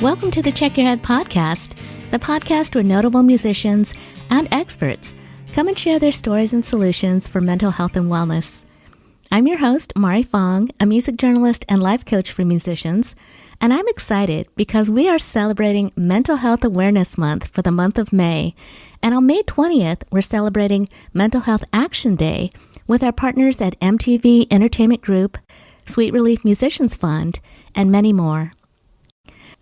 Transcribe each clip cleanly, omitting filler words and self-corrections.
Welcome to the Check Your Head podcast, the podcast where notable musicians and experts come and share their stories and solutions for mental health and wellness. I'm your host, Fong, a music journalist and life coach for musicians, and I'm excited because we are celebrating Mental Health Awareness Month for the month of May, and on May 20th, we're celebrating Mental Health Action Day with our partners at MTV Entertainment Group, Sweet Relief Musicians Fund, and many more.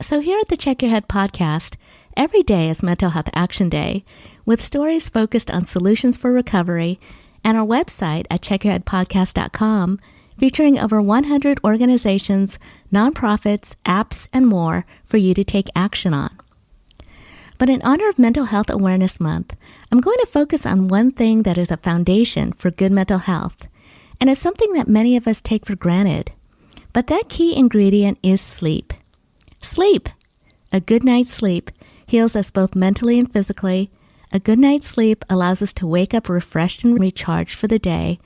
So here at the Check Your Head podcast, every day is Mental Health Action Day, with stories focused on solutions for recovery, and our website at checkyourheadpodcast.com, featuring over 100 organizations, nonprofits, apps, and more for you to take action on. But in honor of Mental Health Awareness Month, I'm going to focus on one thing that is a foundation for good mental health, and it's something that many of us take for granted. But that key ingredient is sleep. Sleep! A good night's sleep heals us both mentally and physically. A good night's sleep allows us to wake up refreshed and recharged for the day,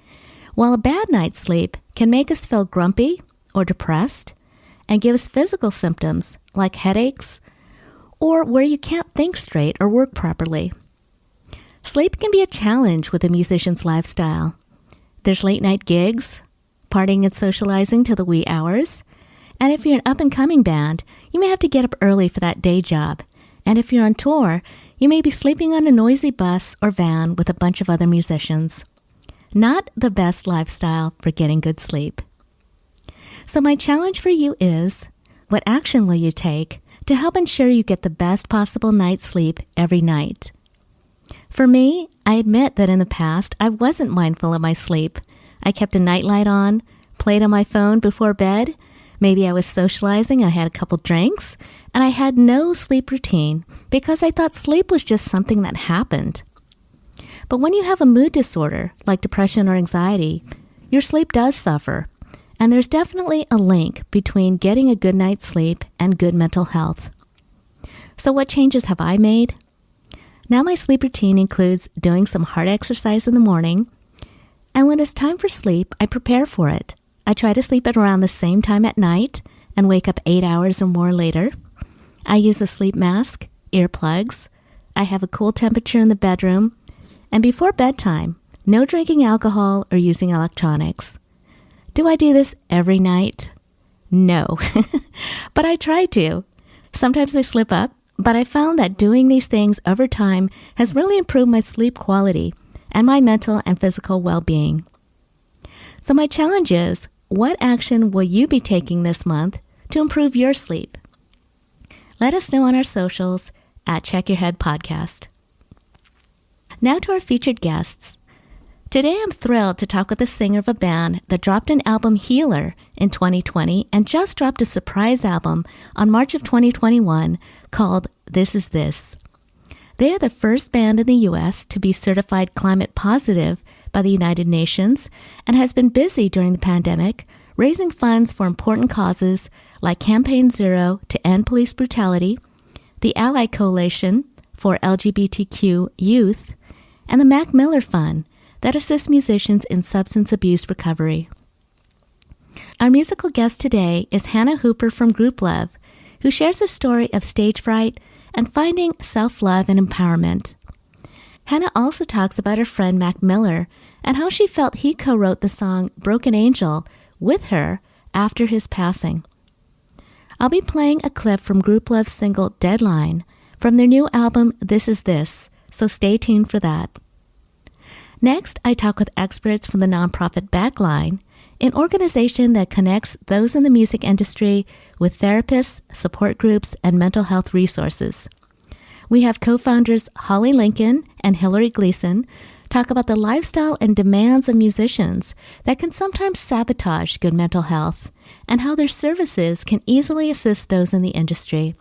while a bad night's sleep can make us feel grumpy or depressed and give us physical symptoms like headaches or where you can't think straight or work properly. Sleep can be a challenge with a musician's lifestyle. There's late-night gigs, partying and socializing till the wee hours, and if you're an up-and-coming band, you may have to get up early for that day job. And if you're on tour, you may be sleeping on a noisy bus or van with a bunch of other musicians. Not the best lifestyle for getting good sleep. So my challenge for you is, what action will you take to help ensure you get the best possible night's sleep every night? For me, I admit that in the past, I wasn't mindful of my sleep. I kept a nightlight on, played on my phone before bed. Maybe I was socializing, I had a couple drinks, and I had no sleep routine because I thought sleep was just something that happened. But when you have a mood disorder, like depression or anxiety, your sleep does suffer, and there's definitely a link between getting a good night's sleep and good mental health. So what changes have I made? Now my sleep routine includes doing some hard exercise in the morning, and when it's time for sleep, I prepare for it. I try to sleep at around the same time at night and wake up 8 hours or more later. I use a sleep mask, earplugs. I have a cool temperature in the bedroom. And before bedtime, no drinking alcohol or using electronics. Do I do this every night? No, but I try to. Sometimes I slip up, but I found that doing these things over time has really improved my sleep quality and my mental and physical well-being. So my challenge is, what action will you be taking this month to improve your sleep? Let us know on our socials at Check Your Head Podcast. Now to our featured guests. Today I'm thrilled to talk with a singer of a band that dropped an album Healer in 2020 and just dropped a surprise album on March of 2021 called This Is This. They are the first band in the U.S. to be certified climate positive by the United Nations and has been busy during the pandemic, raising funds for important causes like Campaign Zero to end police brutality, the Ally Coalition for LGBTQ youth, and the Mac Miller Fund that assists musicians in substance abuse recovery. Our musical guest today is Hannah Hooper from Grouplove, who shares her story of stage fright and finding self-love and empowerment. Hannah also talks about her friend Mac Miller and how she felt he co-wrote the song Broken Angel with her after his passing. I'll be playing a clip from Grouplove's single Deadline from their new album This Is This, so stay tuned for that. Next, I talk with experts from the nonprofit Backline, an organization that connects those in the music industry with therapists, support groups, and mental health resources. We have co-founders Hallie and Hilary Gleason talk about the lifestyle and demands of musicians that can sometimes sabotage good mental health and how their services can easily assist those in the industry.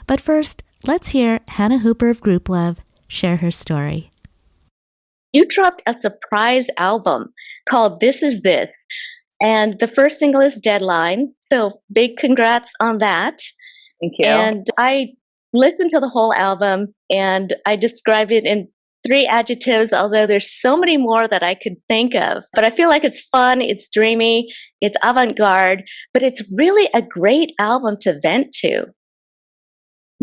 But first, let's hear Hannah Hooper of Grouplove share her story. You dropped a surprise album called This Is This, and the first single is Deadline, so big congrats on that. Thank you. And I listened to the whole album, and I described it in 3 adjectives, although there's so many more that I could think of. But I feel like it's fun, it's dreamy, it's avant-garde, but it's really a great album to vent to.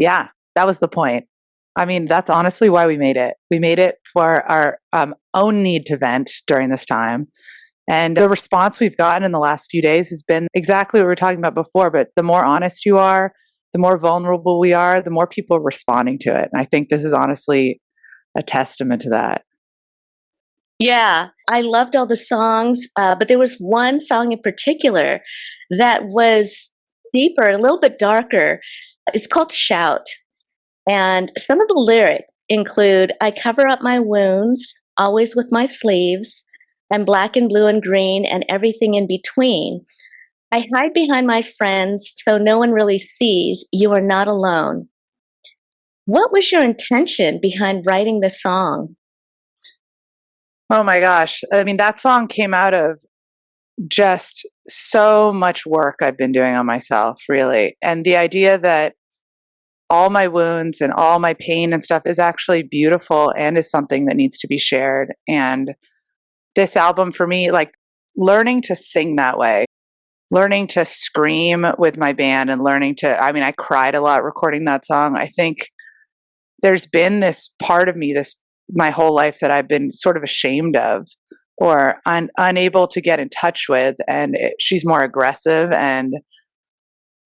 Yeah, that was the point. I mean, that's honestly why we made it. We made it for our own need to vent during this time. And the response we've gotten in the last few days has been exactly what we were talking about before. But the more honest you are, the more vulnerable we are, the more people are responding to it. And I think this is honestly a testament to that. Yeah, I loved all the songs, but there was one song in particular that was deeper, a little bit darker. It's called Shout. And some of the lyrics include I cover up my wounds, always with my sleeves. I'm black and blue and green and everything in between. I hide behind my friends so no one really sees you are not alone. What was your intention behind writing the song? Oh my gosh. I mean, that song came out of just so much work I've been doing on myself, really. And the idea that all my wounds and all my pain and stuff is actually beautiful and is something that needs to be shared. And this album for me, like learning to sing that way, learning to scream with my band and learning to, I mean, I cried a lot recording that song. I think there's been this part of me, this my whole life that I've been sort of ashamed of or unable to get in touch with. And she's more aggressive and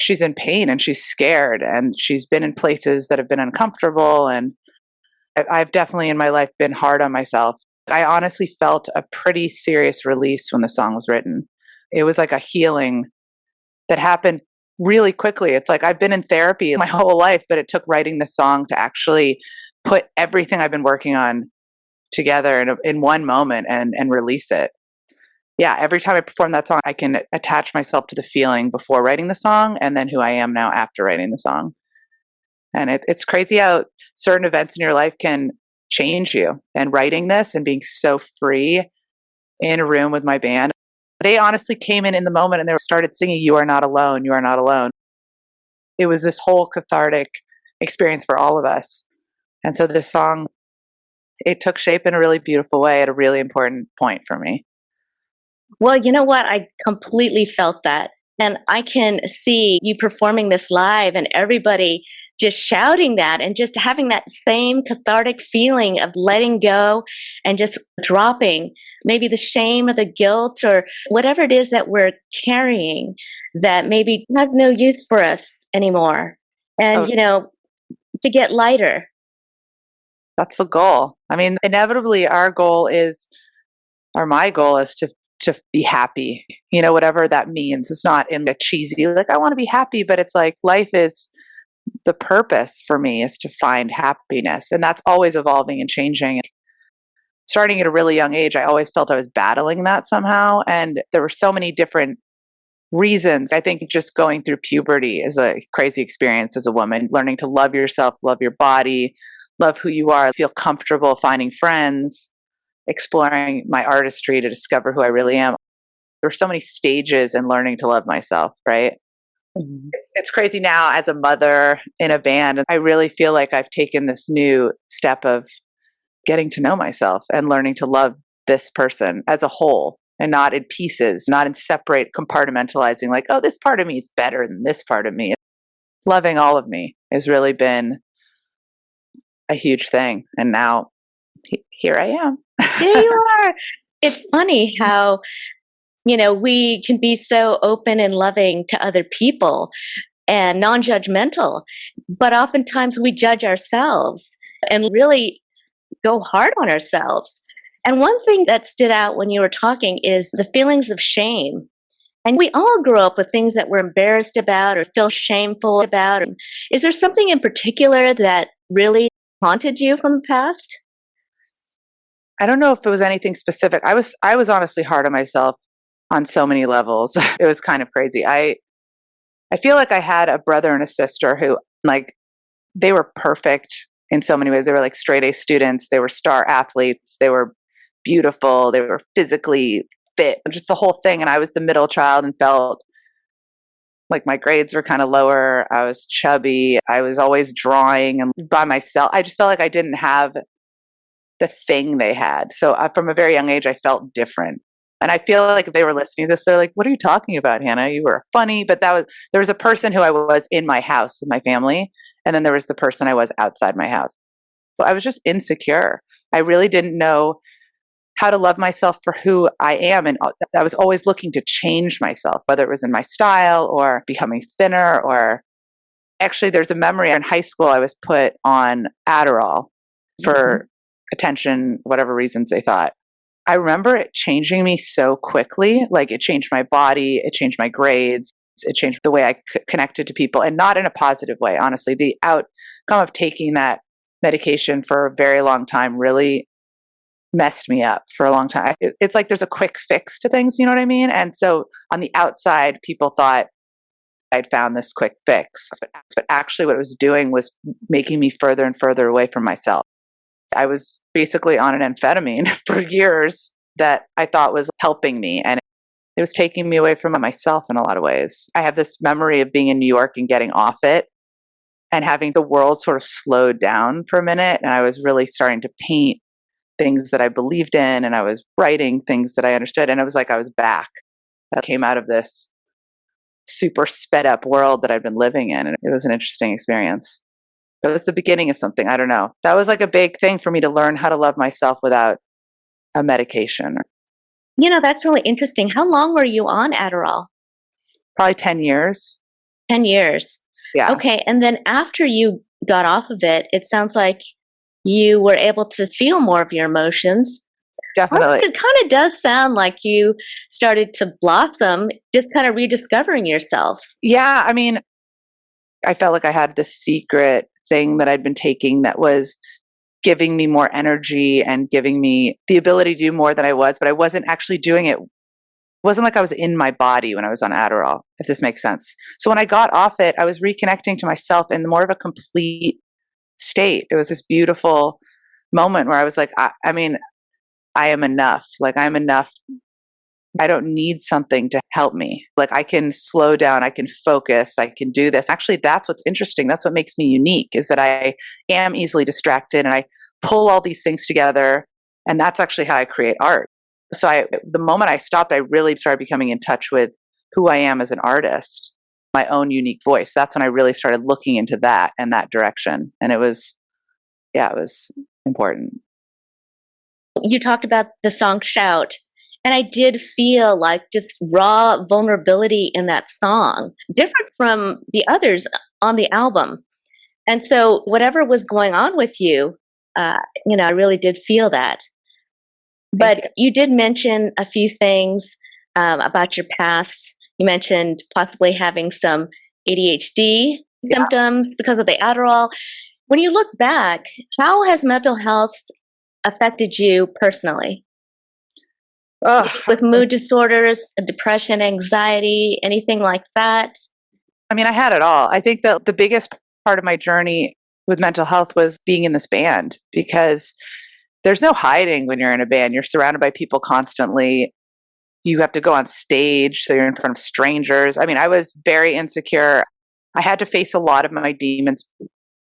she's in pain and she's scared and she's been in places that have been uncomfortable. And I've definitely in my life been hard on myself. I honestly felt a pretty serious release when the song was written. It was like a healing that happened really quickly. It's like I've been in therapy my whole life, but it took writing the song to actually put everything I've been working on together in one moment and release it. Yeah, every time I perform that song, I can attach myself to the feeling before writing the song and then who I am now after writing the song. And it's crazy how certain events in your life can change you. And writing this and being so free in a room with my band, they honestly came in the moment and they started singing, "You are not alone, you are not alone." It was this whole cathartic experience for all of us. And so this song, it took shape in a really beautiful way at a really important point for me. Well, you know what? I completely felt that. And I can see you performing this live and everybody just shouting that and just having that same cathartic feeling of letting go and just dropping maybe the shame or the guilt or whatever it is that we're carrying that maybe has no use for us anymore. And, Oh, to get lighter. that's the goal. I mean, inevitably our goal is, or my goal is to be happy, whatever that means. It's not in the cheesy, like, I want to be happy, but it's like life is the purpose for me is to find happiness. And that's always evolving and changing. Starting at a really young age, I always felt I was battling that somehow. And there were so many different reasons. I think just going through puberty is a crazy experience as a woman, learning to love yourself, love your body, love who you are, feel comfortable finding friends, exploring my artistry to discover who I really am. There's so many stages in learning to love myself, right? Mm-hmm. It's crazy now as a mother in a band. I really feel like I've taken this new step of getting to know myself and learning to love this person as a whole and not in pieces, not in separate compartmentalizing, like, oh, this part of me is better than this part of me. Loving all of me has really been a huge thing. And now here I am. There you are. It's funny how, we can be so open and loving to other people and non-judgmental, but oftentimes we judge ourselves and really go hard on ourselves. And one thing that stood out when you were talking is the feelings of shame. And we all grow up with things that we're embarrassed about or feel shameful about. Is there something in particular that really haunted you from the past? I don't know if it was anything specific. I was honestly hard on myself on so many levels. It was kind of crazy. I feel like I had a brother and a sister who, like, they were perfect in so many ways. They were like straight A students. They were star athletes. They were beautiful. They were physically fit, just the whole thing. And I was the middle child and felt like my grades were kind of lower. I was chubby. I was always drawing and by myself. I just felt like I didn't have the thing they had. So from a very young age, I felt different. And I feel like if they were listening to this, they're like, what are you talking about, Hannah? You were funny. But there was a person who I was in my house with my family. And then there was the person I was outside my house. So I was just insecure. I really didn't know how to love myself for who I am. And I was always looking to change myself, whether it was in my style or becoming thinner. Or actually, there's a memory in high school, I was put on Adderall for attention, whatever reasons they thought. I remember it changing me so quickly. Like it changed my body, it changed my grades, it changed the way I connected to people, and not in a positive way. Honestly, the outcome of taking that medication for a very long time really messed me up for a long time. It's like there's a quick fix to things, you know what I mean? And so on the outside, people thought I'd found this quick fix, but actually what it was doing was making me further and further away from myself. I was basically on an amphetamine for years that I thought was helping me, and it was taking me away from myself in a lot of ways. I have this memory of being in New York and getting off it and having the world sort of slowed down for a minute, and I was really starting to paint things that I believed in, and I was writing things that I understood, and it was like I was back. I came out of this super sped up world that I'd been living in, and it was an interesting experience. It was the beginning of something. I don't know. That was like a big thing for me to learn how to love myself without a medication. That's really interesting. How long were you on Adderall? Probably 10 years. 10 years. Yeah. Okay. And then after you got off of it, it sounds like you were able to feel more of your emotions. Definitely. It kind of does sound like you started to blossom, just kind of rediscovering yourself. Yeah. I mean, I felt like I had this secret thing that I'd been taking that was giving me more energy and giving me the ability to do more than I was, but I wasn't actually doing it. It wasn't like I was in my body when I was on Adderall, if this makes sense. So when I got off it, I was reconnecting to myself in more of a complete state. It was this beautiful moment where I was like, I am enough. Like I'm enough. I don't need something to help me. Like I can slow down, I can focus, I can do this. Actually, that's what's interesting. That's what makes me unique, is that I am easily distracted and I pull all these things together. And that's actually how I create art. So the moment I stopped, I really started becoming in touch with who I am as an artist, my own unique voice. That's when I really started looking into that and that direction. And it was important. You talked about the song Shout. And I did feel like just raw vulnerability in that song, different from the others on the album. And so whatever was going on with you, I really did feel that. But you did mention a few things about your past. You mentioned possibly having some ADHD symptoms because of the Adderall. When you look back, how has mental health affected you personally? With mood disorders, depression, anxiety, anything like that? I mean, I had it all. I think that the biggest part of my journey with mental health was being in this band, because there's no hiding when you're in a band. You're surrounded by people constantly. You have to go on stage, so you're in front of strangers. I mean, I was very insecure. I had to face a lot of my demons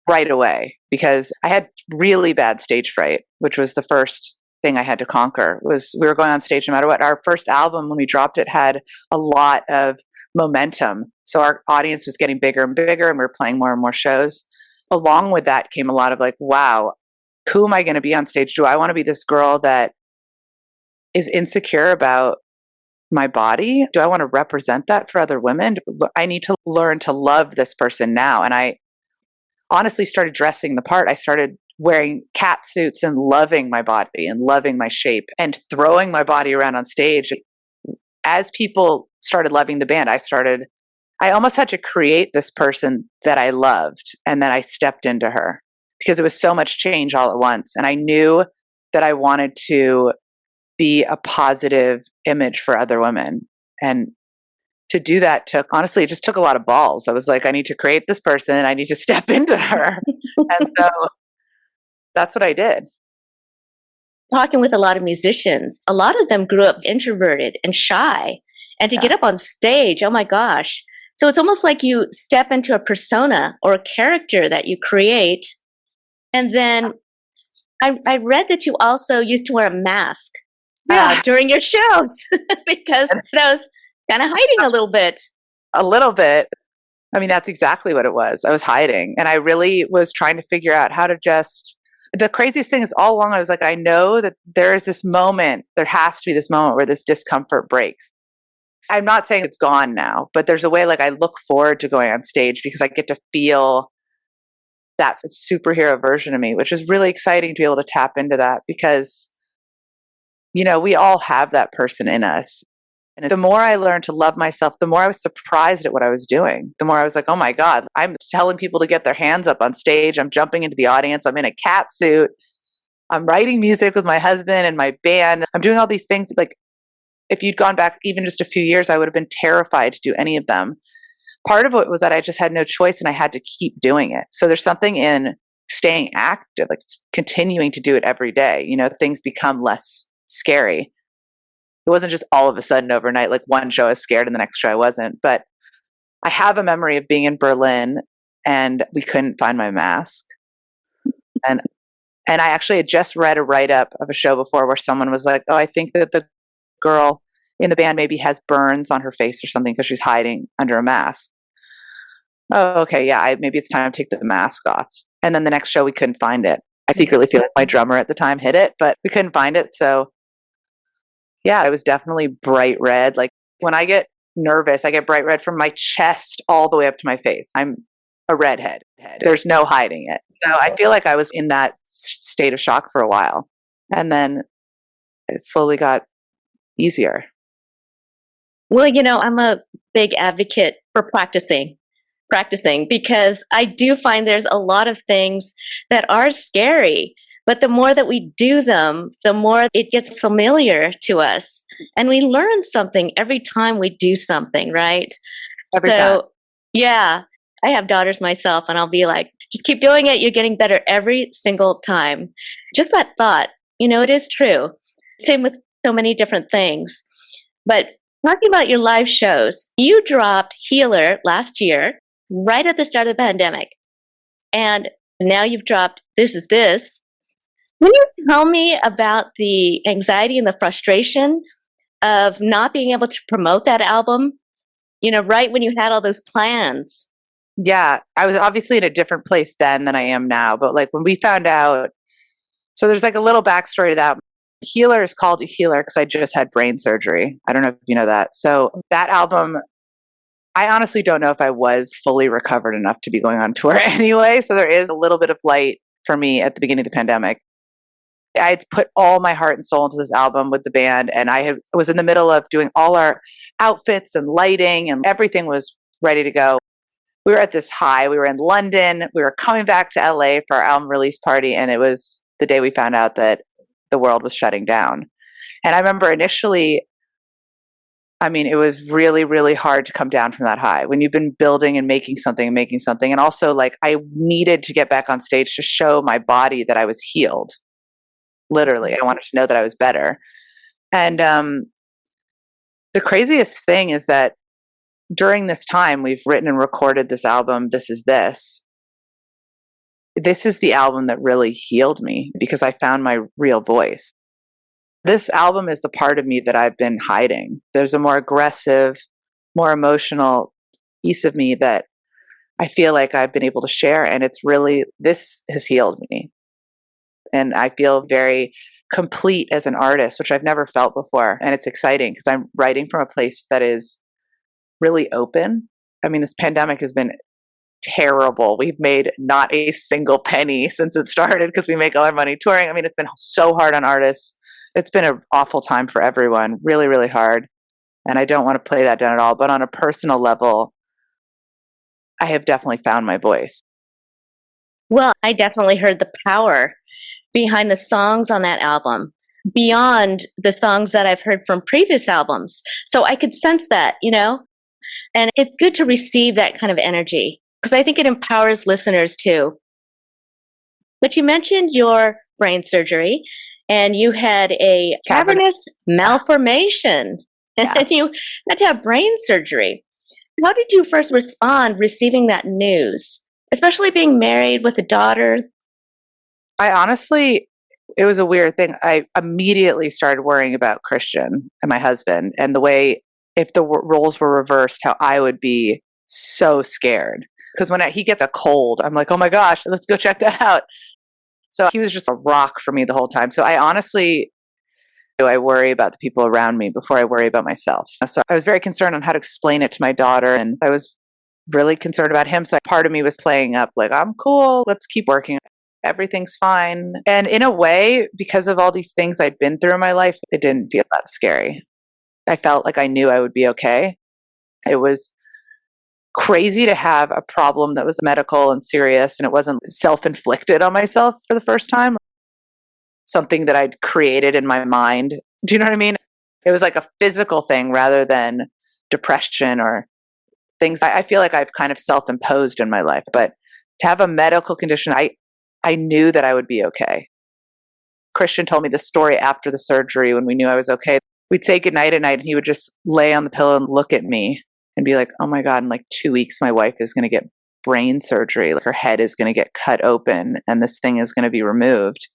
right away because I had really bad stage fright, which was the first thing I had to conquer. Was we were going on stage no matter what. Our first album, when we dropped it, had a lot of momentum. So our audience was getting bigger and bigger, and we were playing more and more shows. Along with that came a lot of like, wow, who am I going to be on stage? Do I want to be this girl that is insecure about my body? Do I want to represent that for other women? I need to learn to love this person now. And I honestly started dressing the part. I started wearing cat suits and loving my body and loving my shape and throwing my body around on stage. As people started loving the band, I almost had to create this person that I loved. And then I stepped into her because it was so much change all at once. And I knew that I wanted to be a positive image for other women. And to do that it just took a lot of balls. I was like, I need to create this person. I need to step into her. And so that's what I did. Talking with a lot of musicians, a lot of them grew up introverted and shy. And to get up on stage, oh my gosh. So it's almost like you step into a persona or a character that you create. And then I read that you also used to wear a mask during your shows because I was kind of hiding a little bit. A little bit. I mean, that's exactly what it was. I was hiding, and I really was trying to figure out how to just. The craziest thing is, all along I was like, I know that there is this moment, there has to be this moment where this discomfort breaks. I'm not saying it's gone now, but there's a way, like, I look forward to going on stage because I get to feel that superhero version of me, which is really exciting to be able to tap into that because, we all have that person in us. And the more I learned to love myself, the more I was surprised at what I was doing. The more I was like, oh my God, I'm telling people to get their hands up on stage. I'm jumping into the audience. I'm in a cat suit. I'm writing music with my husband and my band. I'm doing all these things. Like, if you'd gone back even just a few years, I would have been terrified to do any of them. Part of it was that I just had no choice and I had to keep doing it. So there's something in staying active, like continuing to do it every day. Things become less scary. It wasn't just all of a sudden overnight, like one show I was scared and the next show I wasn't. But I have a memory of being in Berlin and we couldn't find my mask. And I actually had just read a write-up of a show before where someone was like, oh, I think that the girl in the band maybe has burns on her face or something because she's hiding under a mask. Oh, okay, yeah, maybe it's time to take the mask off. And then the next show we couldn't find it. I secretly feel like my drummer at the time hid it, but we couldn't find it. So yeah, it was definitely bright red. Like, when I get nervous, I get bright red from my chest all the way up to my face. I'm a redhead. There's no hiding it. So I feel like I was in that state of shock for a while. And then it slowly got easier. Well, I'm a big advocate for practicing because I do find there's a lot of things that are scary, but the more that we do them, the more it gets familiar to us. And we learn something every time we do something, right? Every time. Yeah, I have daughters myself and I'll be like, just keep doing it. You're getting better every single time. Just that thought, it is true. Same with so many different things. But talking about your live shows, you dropped Healer last year, right at the start of the pandemic. And now you've dropped This Is This. Can you tell me about the anxiety and the frustration of not being able to promote that album, right when you had all those plans? Yeah, I was obviously in a different place then than I am now. But like when we found out, so there's like a little backstory to that. Healer is called Healer because I just had brain surgery. I don't know if you know that. So that album, I honestly don't know if I was fully recovered enough to be going on tour anyway. So there is a little bit of light for me at the beginning of the pandemic. I had put all my heart and soul into this album with the band, and I was in the middle of doing all our outfits and lighting, and everything was ready to go. We were at this high. We were in London. We were coming back to LA for our album release party, and it was the day we found out that the world was shutting down. And I remember initially, it was really, really hard to come down from that high when you've been building and making something. And also, like, I needed to get back on stage to show my body that I was healed. Literally, I wanted to know that I was better. And the craziest thing is that during this time, we've written and recorded this album, This Is This. This is the album that really healed me because I found my real voice. This album is the part of me that I've been hiding. There's a more aggressive, more emotional piece of me that I feel like I've been able to share. And this has healed me. And I feel very complete as an artist, which I've never felt before. And it's exciting because I'm writing from a place that is really open. This pandemic has been terrible. We've made not a single penny since it started because we make all our money touring. It's been so hard on artists. It's been an awful time for everyone, really, really hard. And I don't want to play that down at all. But on a personal level, I have definitely found my voice. Well, I definitely heard the power behind the songs on that album, beyond the songs that I've heard from previous albums. So I could sense that, and it's good to receive that kind of energy because I think it empowers listeners too. But you mentioned your brain surgery and you had a cavernous malformation and you had to have brain surgery. How did you first respond receiving that news, especially being married with a daughter? I honestly it was a weird thing. I immediately started worrying about Christian and my husband, and the way, if the roles were reversed, how I would be so scared. Because when he gets a cold, I'm like, oh my gosh, let's go check that out. So he was just a rock for me the whole time. So I honestly, I worry about the people around me before I worry about myself. So I was very concerned on how to explain it to my daughter, and I was really concerned about him. So part of me was playing up like, I'm cool, let's keep working. Everything's fine. And in a way, because of all these things I'd been through in my life, it didn't feel that scary. I felt like I knew I would be okay. It was crazy to have a problem that was medical and serious, and it wasn't self-inflicted on myself for the first time. Something that I'd created in my mind. Do you know what I mean? It was like a physical thing rather than depression or things I feel like I've kind of self-imposed in my life. But to have a medical condition, I knew that I would be okay. Christian told me the story after the surgery when we knew I was okay. We'd say goodnight at night and he would just lay on the pillow and look at me and be like, oh my God, in like 2 weeks, my wife is going to get brain surgery. Like her head is going to get cut open and this thing is going to be removed.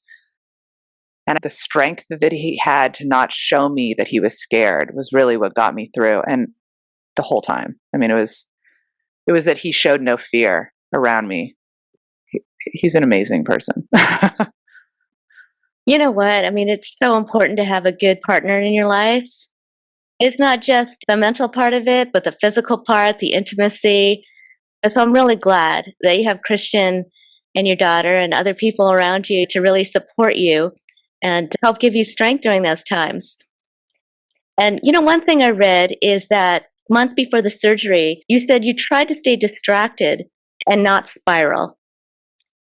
And the strength that he had to not show me that he was scared was really what got me through. And the whole time, I mean, it was that he showed no fear around me. He's an amazing person. You know what? I mean, it's so important to have a good partner in your life. It's not just the mental part of it, but the physical part, the intimacy. So I'm really glad that you have Christian and your daughter and other people around you to really support you and to help give you strength during those times. And, one thing I read is that months before the surgery, you said you tried to stay distracted and not spiral.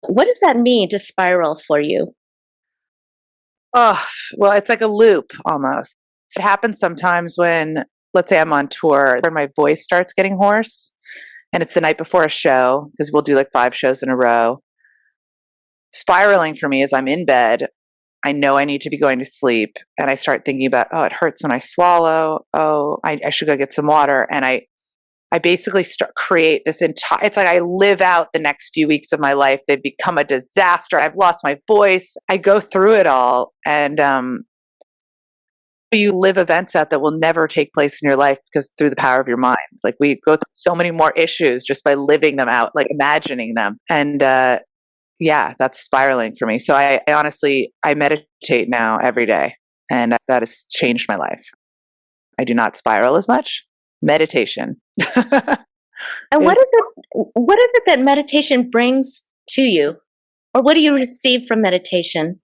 What does that mean to spiral for you? Oh, well, it's like a loop almost. It happens sometimes when, let's say I'm on tour, where my voice starts getting hoarse and it's the night before a show, because we'll do like 5 shows in a row. Spiraling for me is I'm in bed. I know I need to be going to sleep. And I start thinking about, oh, it hurts when I swallow. Oh, I should go get some water. And I basically create this entire, it's like I live out the next few weeks of my life. They've become a disaster. I've lost my voice. I go through it all. And you live events out that will never take place in your life because through the power of your mind. Like we go through so many more issues just by living them out, like imagining them. And yeah, that's spiraling for me. So I honestly, I meditate now every day, and that has changed my life. I do not spiral as much. Meditation. And what is it that meditation brings to you? Or what do you receive from meditation?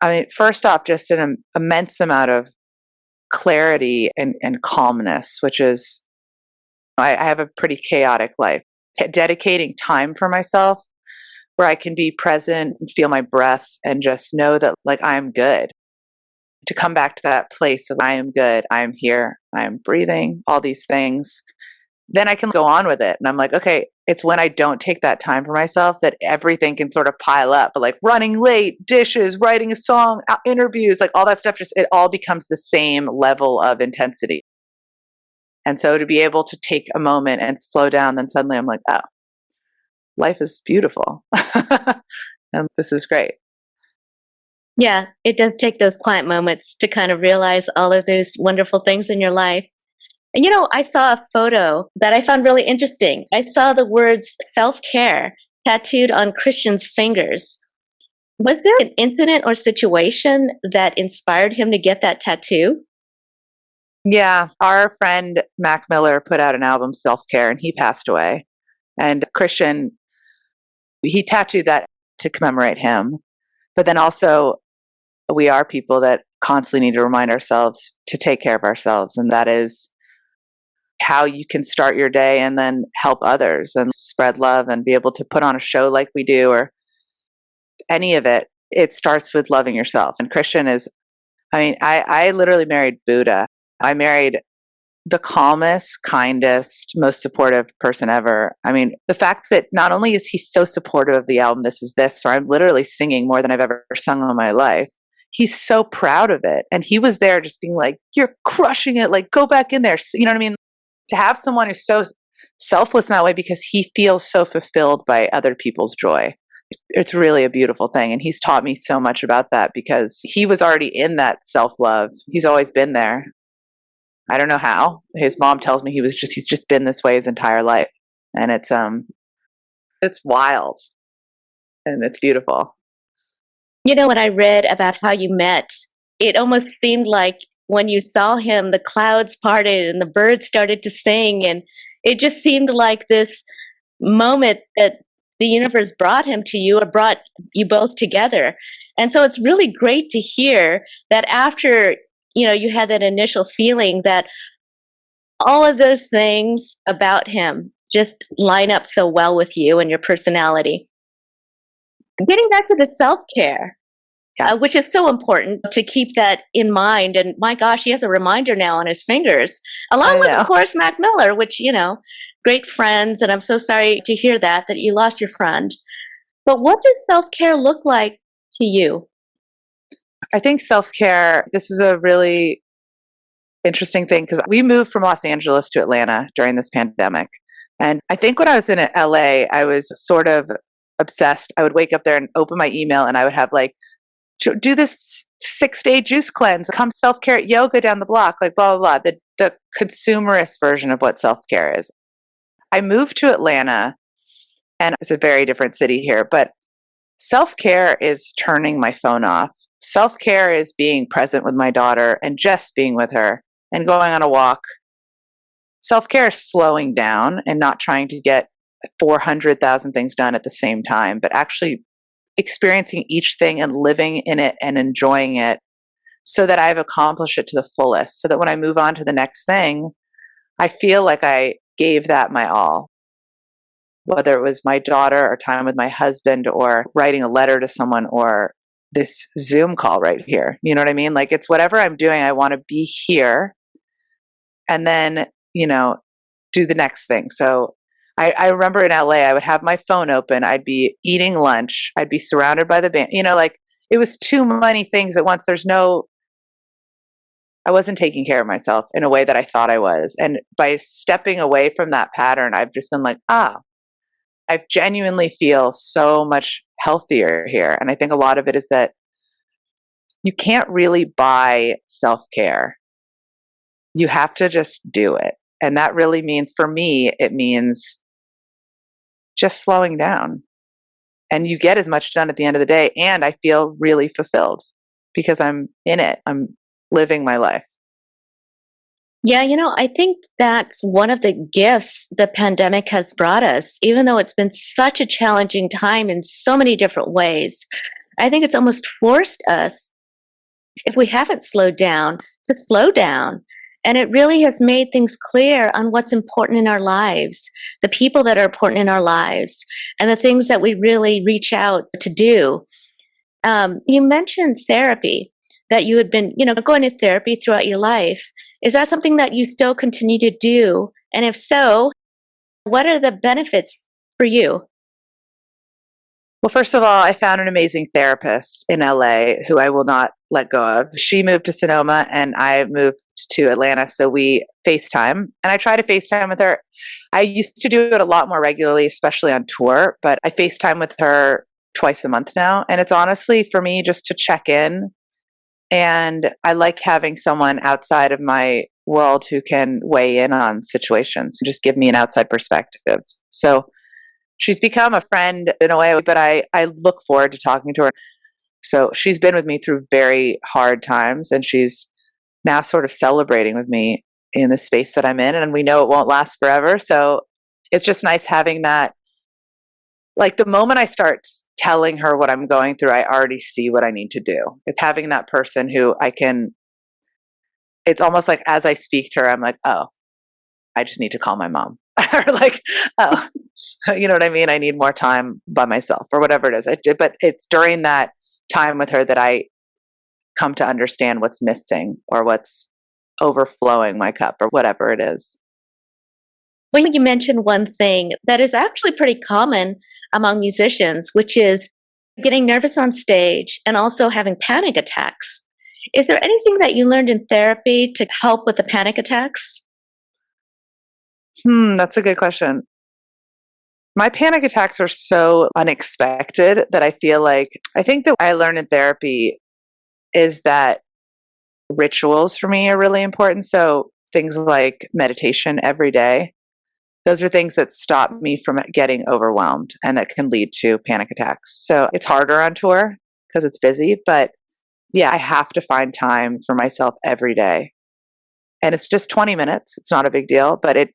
I mean, first off, just an immense amount of clarity and calmness, which is, I have a pretty chaotic life. Dedicating time for myself where I can be present and feel my breath and just know that like I'm good. To come back to that place of I am good, I am here, I am breathing, all these things, then I can go on with it. And I'm like, okay, it's when I don't take that time for myself that everything can sort of pile up. But like running late, dishes, writing a song, interviews, like all that stuff, just it all becomes the same level of intensity. And so to be able to take a moment and slow down, then suddenly I'm like, oh, life is beautiful. And this is great. Yeah, it does take those quiet moments to kind of realize all of those wonderful things in your life. And I saw a photo that I found really interesting. I saw the words self-care tattooed on Christian's fingers. Was there an incident or situation that inspired him to get that tattoo? Yeah, our friend Mac Miller put out an album, Self-Care, and he passed away. And Christian, he tattooed that to commemorate him. But then also, we are people that constantly need to remind ourselves to take care of ourselves. And that is how you can start your day and then help others and spread love and be able to put on a show like we do or any of it. It starts with loving yourself. And Christian is, I literally married Buddha. I married the calmest, kindest, most supportive person ever. I mean, the fact that not only is he so supportive of the album, This Is This, where I'm literally singing more than I've ever sung in my life, he's so proud of it. And he was there just being like, you're crushing it. Like, go back in there. You know what I mean? To have someone who's so selfless in that way because he feels so fulfilled by other people's joy. It's really a beautiful thing. And he's taught me so much about that because he was already in that self-love. He's always been there. I don't know how. His mom tells me he's just been this way his entire life. And it's wild and it's beautiful. You know, when I read about how you met, it almost seemed like when you saw him, the clouds parted and the birds started to sing. And it just seemed like this moment that the universe brought him to you or brought you both together. And so it's really great to hear that after, you had that initial feeling that all of those things about him just line up so well with you and your personality. Getting back to the self-care, which is so important to keep that in mind. And my gosh, he has a reminder now on his fingers, along with, of course, Mac Miller, which, great friends. And I'm so sorry to hear that you lost your friend. But what does self-care look like to you? I think self-care, this is a really interesting thing because we moved from Los Angeles to Atlanta during this pandemic. And I think when I was in LA, I was sort of obsessed. I would wake up there and open my email and I would have like, do this 6-day juice cleanse, come self-care yoga down the block, like blah, blah, blah. The consumerist version of what self-care is. I moved to Atlanta and it's a very different city here, but self-care is turning my phone off. Self-care is being present with my daughter and just being with her and going on a walk. Self-care is slowing down and not trying to get 400,000 things done at the same time, but actually experiencing each thing and living in it and enjoying it so that I've accomplished it to the fullest. So that when I move on to the next thing, I feel like I gave that my all. Whether it was my daughter or time with my husband or writing a letter to someone or this Zoom call right here. You know what I mean? Like it's whatever I'm doing, I want to be here and then, do the next thing. So I remember in LA, I would have my phone open. I'd be eating lunch. I'd be surrounded by the band, like it was too many things at once. I wasn't taking care of myself in a way that I thought I was. And by stepping away from that pattern, I've just been like, I genuinely feel so much healthier here. And I think a lot of it is that you can't really buy self-care. You have to just do it. And that really means, for me, it means just slowing down. And you get as much done at the end of the day. And I feel really fulfilled because I'm in it. I'm living my life. Yeah, I think that's one of the gifts the pandemic has brought us, even though it's been such a challenging time in so many different ways. I think it's almost forced us, if we haven't slowed down, to slow down. And it really has made things clear on what's important in our lives, the people that are important in our lives, and the things that we really reach out to do. You mentioned therapy, that you had been, going to therapy throughout your life. Is that something that you still continue to do? And if so, what are the benefits for you? Well, first of all, I found an amazing therapist in LA who I will not let go of. She moved to Sonoma and I moved to Atlanta. So we FaceTime and I try to FaceTime with her. I used to do it a lot more regularly, especially on tour, but I FaceTime with her twice a month now. And it's honestly for me just to check in. And I like having someone outside of my world who can weigh in on situations and just give me an outside perspective. So she's become a friend in a way, but I look forward to talking to her. So she's been with me through very hard times and she's now sort of celebrating with me in the space that I'm in. And we know it won't last forever. So it's just nice having that. Like the moment I start telling her what I'm going through, I already see what I need to do. It's having that person who it's almost like as I speak to her, I'm like, oh, I just need to call my mom. Or like, oh, you know what I mean? I need more time by myself or whatever it is. But it's during that time with her that I come to understand what's missing or what's overflowing my cup or whatever it is. Well, you mentioned one thing that is actually pretty common among musicians, which is getting nervous on stage and also having panic attacks. Is there anything that you learned in therapy to help with the panic attacks? That's a good question. My panic attacks are so unexpected that I feel like, I think that I learned in therapy is that rituals for me are really important. So things like meditation every day, those are things that stop me from getting overwhelmed and that can lead to panic attacks. So it's harder on tour because it's busy, but yeah, I have to find time for myself every day. And it's just 20 minutes. It's not a big deal, but it,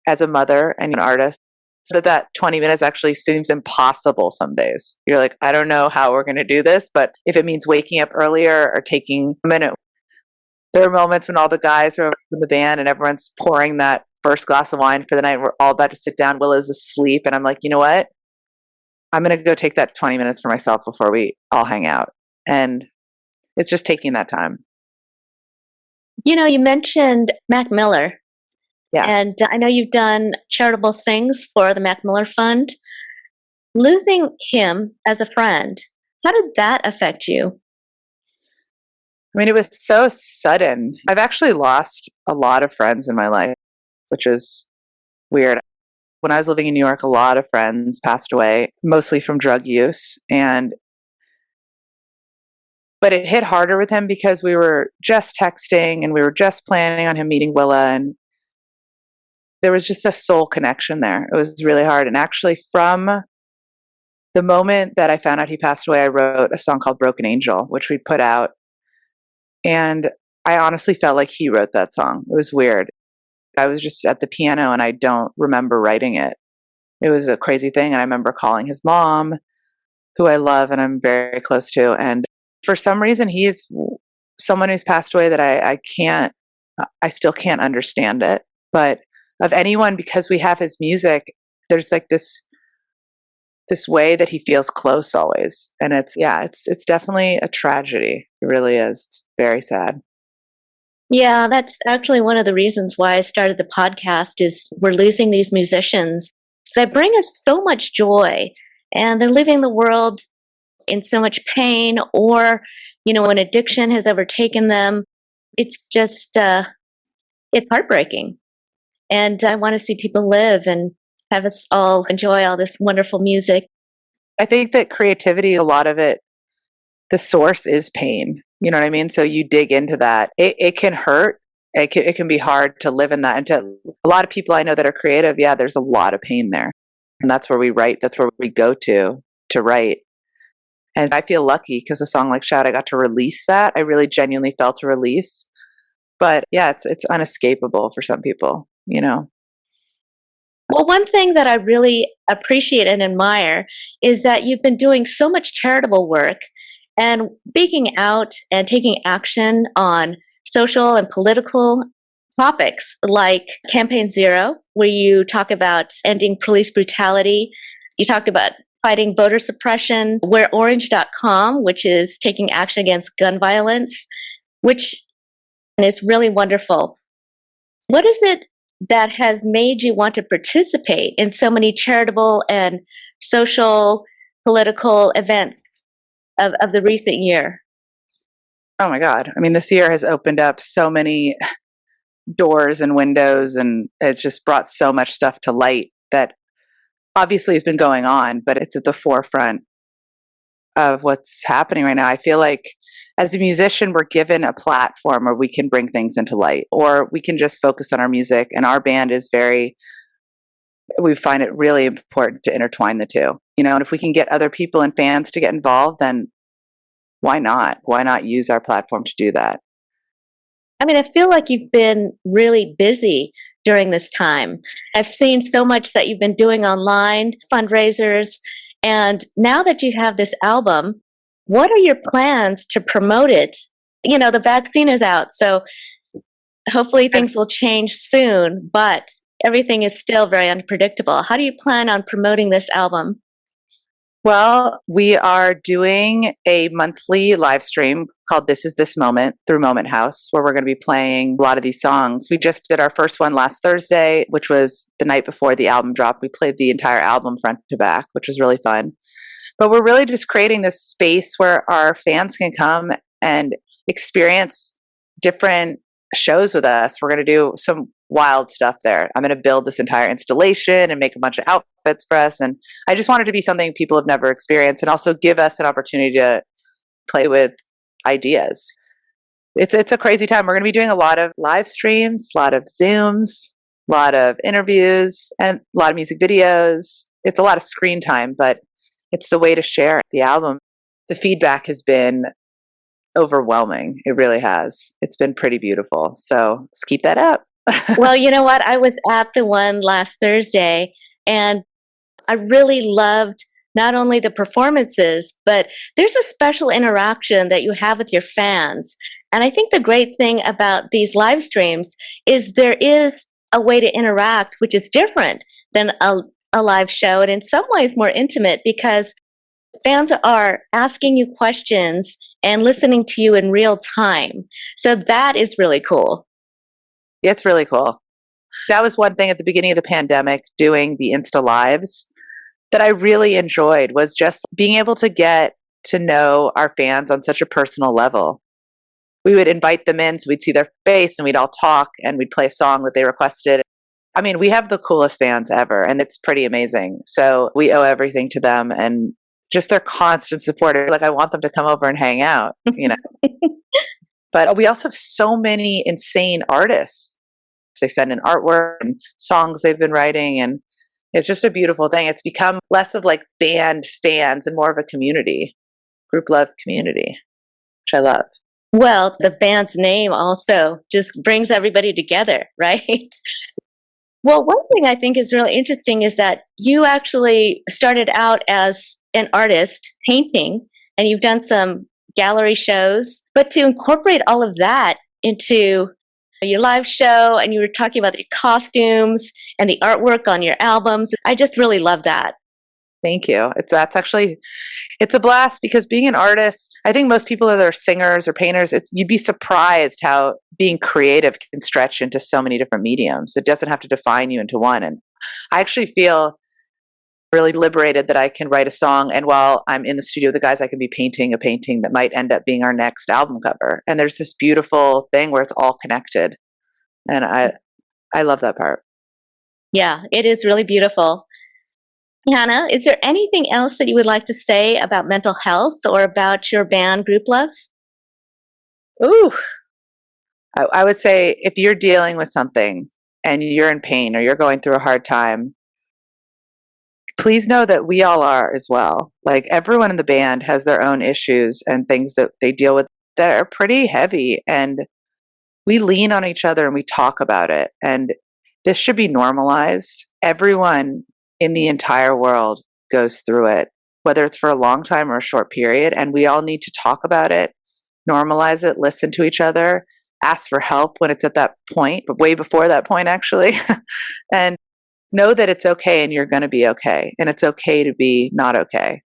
as a mother and an artist, so that 20 minutes actually seems impossible some days. You're like, I don't know how we're going to do this, but if it means waking up earlier or taking a minute, there are moments when all the guys are in the band and everyone's pouring that first glass of wine for the night. We're all about to sit down. Willa's asleep. And I'm like, you know what? I'm going to go take that 20 minutes for myself before we all hang out. And it's just taking that time. You mentioned Mac Miller. Yeah. And I know you've done charitable things for the Mac Miller Fund. Losing him as a friend, how did that affect you? I mean, it was so sudden. I've actually lost a lot of friends in my life, which is weird. When I was living in New York, a lot of friends passed away, mostly from drug use. But it hit harder with him because we were just texting and we were just planning on him meeting Willa, and there was just a soul connection there. It was really hard. And actually, from the moment that I found out he passed away, I wrote a song called Broken Angel, which we put out. And I honestly felt like he wrote that song. It was weird. I was just at the piano and I don't remember writing it. It was a crazy thing. And I remember calling his mom, who I love and I'm very close to. And for some reason, he's someone who's passed away that I still can't understand it. But of anyone, because we have his music, there's like this way that he feels close always. And it's definitely a tragedy. It really is. It's very sad. Yeah, that's actually one of the reasons why I started the podcast is we're losing these musicians that bring us so much joy, and they're leaving the world in so much pain, or, when addiction has overtaken them. It's just, it's heartbreaking. And I want to see people live and have us all enjoy all this wonderful music. I think that creativity, a lot of it, the source is pain. You know what I mean? So you dig into that. It can hurt. It can be hard to live in that. And to a lot of people I know that are creative, yeah, there's a lot of pain there. And that's where we write. That's where we go to write. And I feel lucky because a song like Shout, I got to release that. I really genuinely felt a release. But yeah, it's unescapable for some people, Well, one thing that I really appreciate and admire is that you've been doing so much charitable work and speaking out and taking action on social and political topics like Campaign Zero, where you talk about ending police brutality. You talked about fighting voter suppression, weareorange.com, which is taking action against gun violence, which is really wonderful. What is it that has made you want to participate in so many charitable and social, political events of the recent year? Oh my God. I mean, this year has opened up so many doors and windows, and it's just brought so much stuff to light that obviously has been going on, but it's at the forefront of what's happening right now. I feel like as a musician, we're given a platform where we can bring things into light, or we can just focus on our music. And our band is we find it really important to intertwine the two, and if we can get other people and fans to get involved, then why not? Why not use our platform to do that? I mean, I feel like you've been really busy during this time. I've seen so much that you've been doing online, fundraisers, and now that you have this album, what are your plans to promote it? The vaccine is out, so hopefully things will change soon, but everything is still very unpredictable. How do you plan on promoting this album? Well, we are doing a monthly live stream called This Is This Moment through Moment House, where we're going to be playing a lot of these songs. We just did our first one last Thursday, which was the night before the album dropped. We played the entire album front to back, which was really fun. But we're really just creating this space where our fans can come and experience different shows with us. We're going to do some wild stuff there. I'm going to build this entire installation and make a bunch of outfits for us. And I just want it to be something people have never experienced and also give us an opportunity to play with ideas. It's a crazy time. We're going to be doing a lot of live streams, a lot of Zooms, a lot of interviews, and a lot of music videos. It's a lot of screen time, but it's the way to share the album. The feedback has been overwhelming. It really has. It's been pretty beautiful. So let's keep that up. Well, you know what? I was at the one last Thursday, and I really loved not only the performances, but there's a special interaction that you have with your fans. And I think the great thing about these live streams is there is a way to interact, which is different than a live show, and in some ways more intimate, because fans are asking you questions and listening to you in real time. So that is really cool. It's really cool. That was one thing at the beginning of the pandemic, doing the Insta Lives, that I really enjoyed, was just being able to get to know our fans on such a personal level. We would invite them in, so we'd see their face and we'd all talk and we'd play a song that they requested. I mean, we have the coolest fans ever, and it's pretty amazing. So we owe everything to them and just their constant support. Like, I want them to come over and hang out, you know. But we also have so many insane artists. They send in artwork and songs they've been writing, and it's just a beautiful thing. It's become less of like band fans and more of a community, Grouplove community, which I love. Well, the band's name also just brings everybody together, right? Well, one thing I think is really interesting is that you actually started out as an artist painting, and you've done some gallery shows, but to incorporate all of that into your live show, and you were talking about the costumes and the artwork on your albums. I just really love that. Thank you. It's a blast, because being an artist, I think most people that are singers or painters, you'd be surprised how being creative can stretch into so many different mediums. It doesn't have to define you into one. And I actually feel really liberated that I can write a song, and while I'm in the studio with the guys, I can be painting a painting that might end up being our next album cover. And there's this beautiful thing where it's all connected. And I love that part. Yeah, it is really beautiful. Hannah, is there anything else that you would like to say about mental health or about your band Grouplove? Ooh, I would say if you're dealing with something and you're in pain or you're going through a hard time, please know that we all are as well. Like, everyone in the band has their own issues and things that they deal with that are pretty heavy, and we lean on each other and we talk about it. And this should be normalized. Everyone in the entire world goes through it, whether it's for a long time or a short period. And we all need to talk about it, normalize it, listen to each other, ask for help when it's at that point, but way before that point, actually. And know that it's okay, and you're going to be okay. And it's okay to be not okay.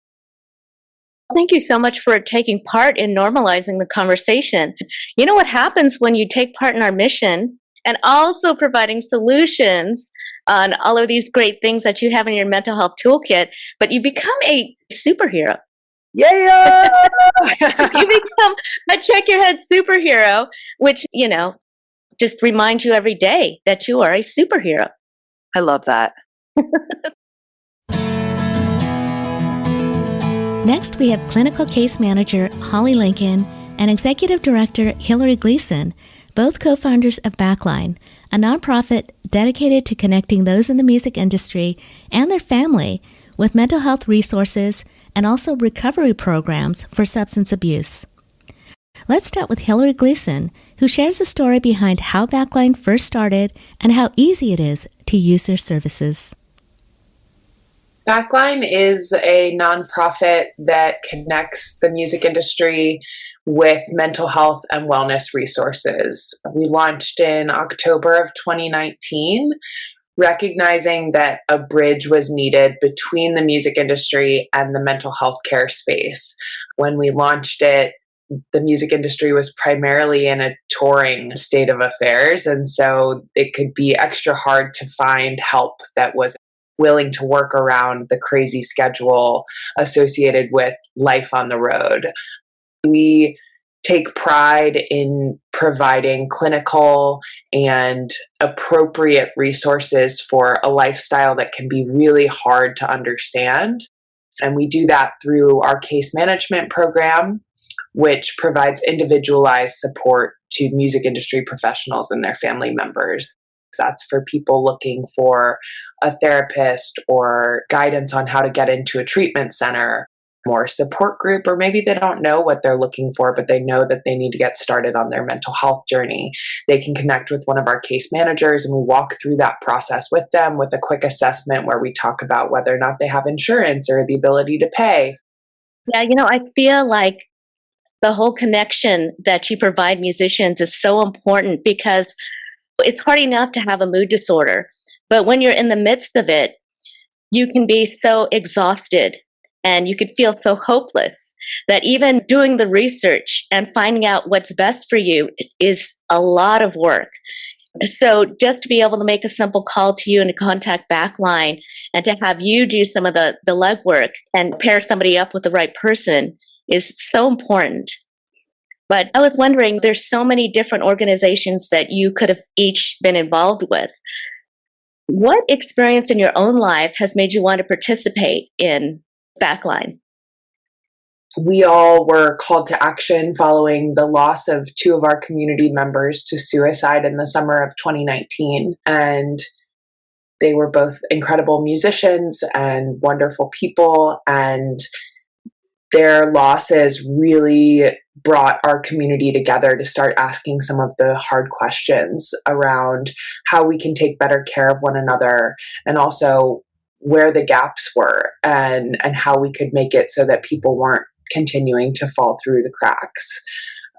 Thank you so much for taking part in normalizing the conversation. You know what happens when you take part in our mission and also providing solutions on all of these great things that you have in your mental health toolkit, but you become a superhero. Yeah! You become a check your head superhero, which, just reminds you every day that you are a superhero. I love that. Next, we have clinical case manager Hallie Lincoln and executive director Hilary Gleason, both co-founders of Backline, a nonprofit dedicated to connecting those in the music industry and their family with mental health resources and also recovery programs for substance abuse. Let's start with Hilary Gleason, who shares the story behind how Backline first started and how easy it is to use their services. Backline is a nonprofit that connects the music industry with mental health and wellness resources. We launched in October of 2019, recognizing that a bridge was needed between the music industry and the mental health care space. When we launched it, the music industry was primarily in a touring state of affairs, and so it could be extra hard to find help that was willing to work around the crazy schedule associated with life on the road. We take pride in providing clinical and appropriate resources for a lifestyle that can be really hard to understand. And we do that through our case management program, which provides individualized support to music industry professionals and their family members. That's for people looking for a therapist or guidance on how to get into a treatment center or support group, or maybe they don't know what they're looking for, but they know that they need to get started on their mental health journey. They can connect with one of our case managers and we walk through that process with them with a quick assessment where we talk about whether or not they have insurance or the ability to pay. Yeah, I feel like the whole connection that you provide musicians is so important because it's hard enough to have a mood disorder, but when you're in the midst of it, you can be so exhausted and you could feel so hopeless that even doing the research and finding out what's best for you is a lot of work. So just to be able to make a simple call to you and to contact Backline and to have you do some of the legwork and pair somebody up with the right person is so important. But I was wondering, there's so many different organizations that you could have each been involved with. What experience in your own life has made you want to participate in Backline? We all were called to action following the loss of two of our community members to suicide in the summer of 2019. And they were both incredible musicians and wonderful people. And their losses really brought our community together to start asking some of the hard questions around how we can take better care of one another, and also where the gaps were and how we could make it so that people weren't continuing to fall through the cracks.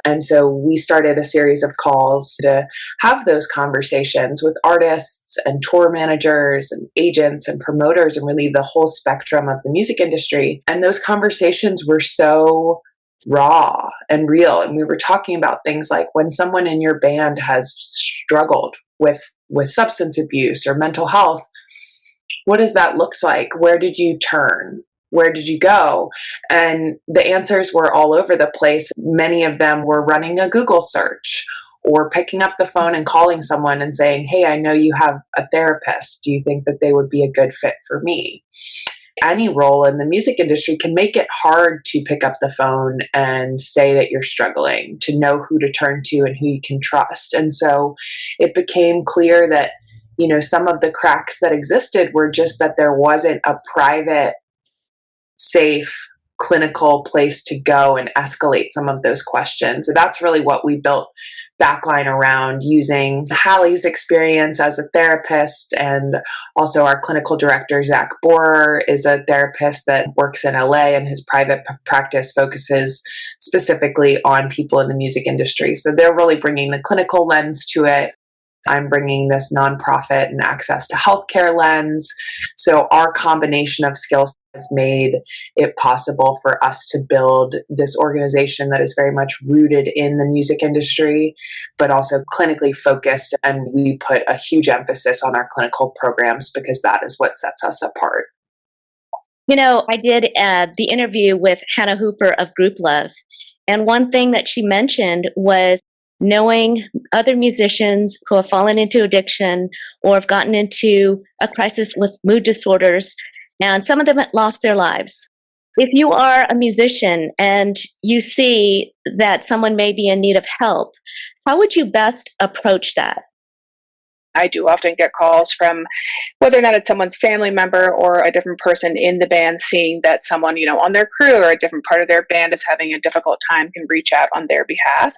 And so we started a series of calls to have those conversations with artists and tour managers and agents and promoters and really the whole spectrum of the music industry. And those conversations were so raw and real. And we were talking about things like when someone in your band has struggled with substance abuse or mental health, what does that look like? Where did you turn? Where did you go? And the answers were all over the place. Many of them were running a Google search or picking up the phone and calling someone and saying, hey, I know you have a therapist. Do you think that they would be a good fit for me? Any role in the music industry can make it hard to pick up the phone and say that you're struggling, to know who to turn to and who you can trust. And so it became clear that, some of the cracks that existed were just that there wasn't a private, safe, clinical place to go and escalate some of those questions. And that's really what we built Backline around, using Hallie's experience as a therapist, and also our clinical director, Zach Borer, is a therapist that works in LA, and his private practice focuses specifically on people in the music industry. So they're really bringing the clinical lens to it. I'm bringing this nonprofit and access to healthcare lens. So our combination of skills has made it possible for us to build this organization that is very much rooted in the music industry, but also clinically focused. And we put a huge emphasis on our clinical programs because that is what sets us apart. I did the interview with Hannah Hooper of Grouplove, and one thing that she mentioned was knowing other musicians who have fallen into addiction or have gotten into a crisis with mood disorders, and some of them have lost their lives. If you are a musician and you see that someone may be in need of help, how would you best approach that? I do often get calls from whether or not it's someone's family member or a different person in the band, seeing that someone, on their crew or a different part of their band is having a difficult time, can reach out on their behalf.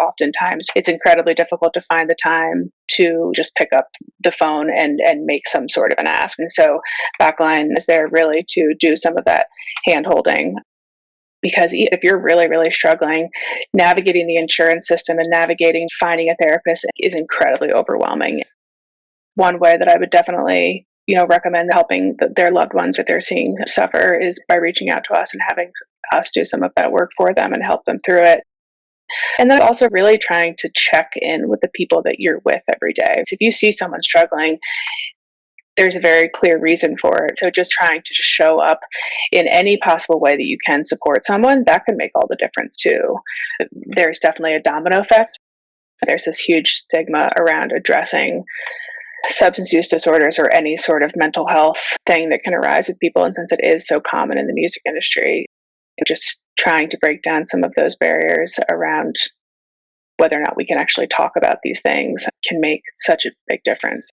Oftentimes, it's incredibly difficult to find the time to just pick up the phone and make some sort of an ask. And so Backline is there really to do some of that hand-holding. Because if you're really, really struggling, navigating the insurance system and navigating finding a therapist is incredibly overwhelming. One way that I would definitely recommend helping their loved ones that they're seeing suffer is by reaching out to us and having us do some of that work for them and help them through it. And then also really trying to check in with the people that you're with every day. So if you see someone struggling, there's a very clear reason for it. So just trying to just show up in any possible way that you can support someone, that can make all the difference too. There's definitely a domino effect. There's this huge stigma around addressing substance use disorders or any sort of mental health thing that can arise with people. And since it is so common in the music industry, just trying to break down some of those barriers around whether or not we can actually talk about these things can make such a big difference.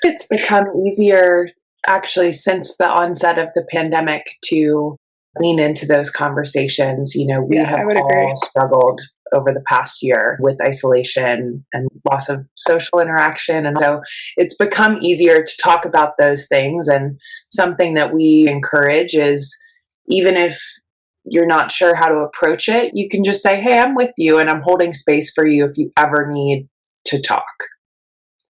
It's become easier actually since the onset of the pandemic to lean into those conversations. You know, we have all struggled over the past year with isolation and loss of social interaction. And so it's become easier to talk about those things. And something that we encourage is, even if you're not sure how to approach it, you can just say, hey, I'm with you and I'm holding space for you if you ever need to talk.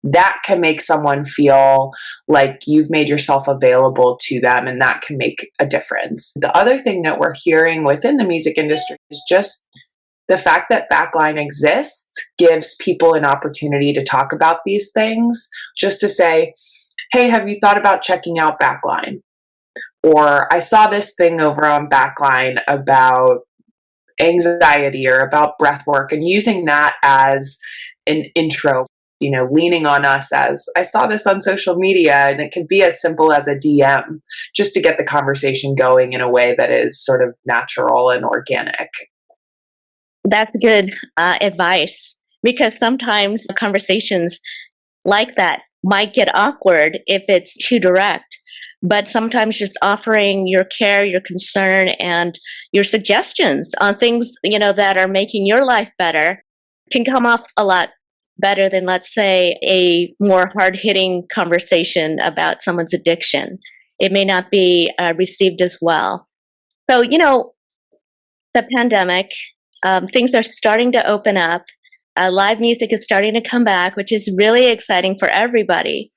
That can make someone feel like you've made yourself available to them, and that can make a difference. The other thing that we're hearing within the music industry is just the fact that Backline exists gives people an opportunity to talk about these things, just to say, hey, have you thought about checking out Backline? Or I saw this thing over on Backline about anxiety or about breath work, and using that as an intro, you know, leaning on us as, I saw this on social media, and it can be as simple as a DM, just to get the conversation going in a way that is sort of natural and organic. That's good advice, because sometimes conversations like that might get awkward if it's too direct. But sometimes just offering your care, your concern, and your suggestions on things, you know, that are making your life better can come off a lot better than, let's say, a more hard-hitting conversation about someone's addiction. It may not be received as well. So, you know, the pandemic, things are starting to open up. Live music is starting to come back, which is really exciting for everybody.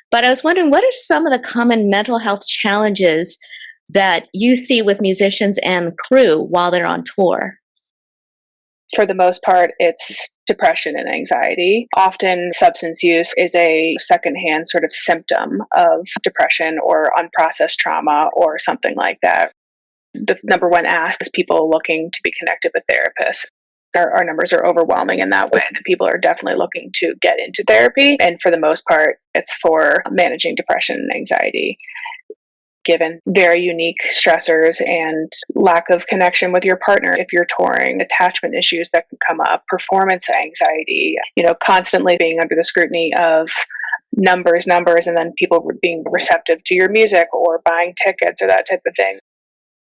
But I was wondering, what are some of the common mental health challenges that you see with musicians and crew while they're on tour? For the most part, it's depression and anxiety. Often substance use is a secondhand sort of symptom of depression or unprocessed trauma or something like that. The number one ask is people looking to be connected with therapists. Our numbers are overwhelming in that way, and people are definitely looking to get into therapy. And for the most part, it's for managing depression and anxiety. Given very unique stressors and lack of connection with your partner, if you're touring, attachment issues that can come up, performance anxiety, you know, constantly being under the scrutiny of numbers, and then people being receptive to your music or buying tickets or that type of thing.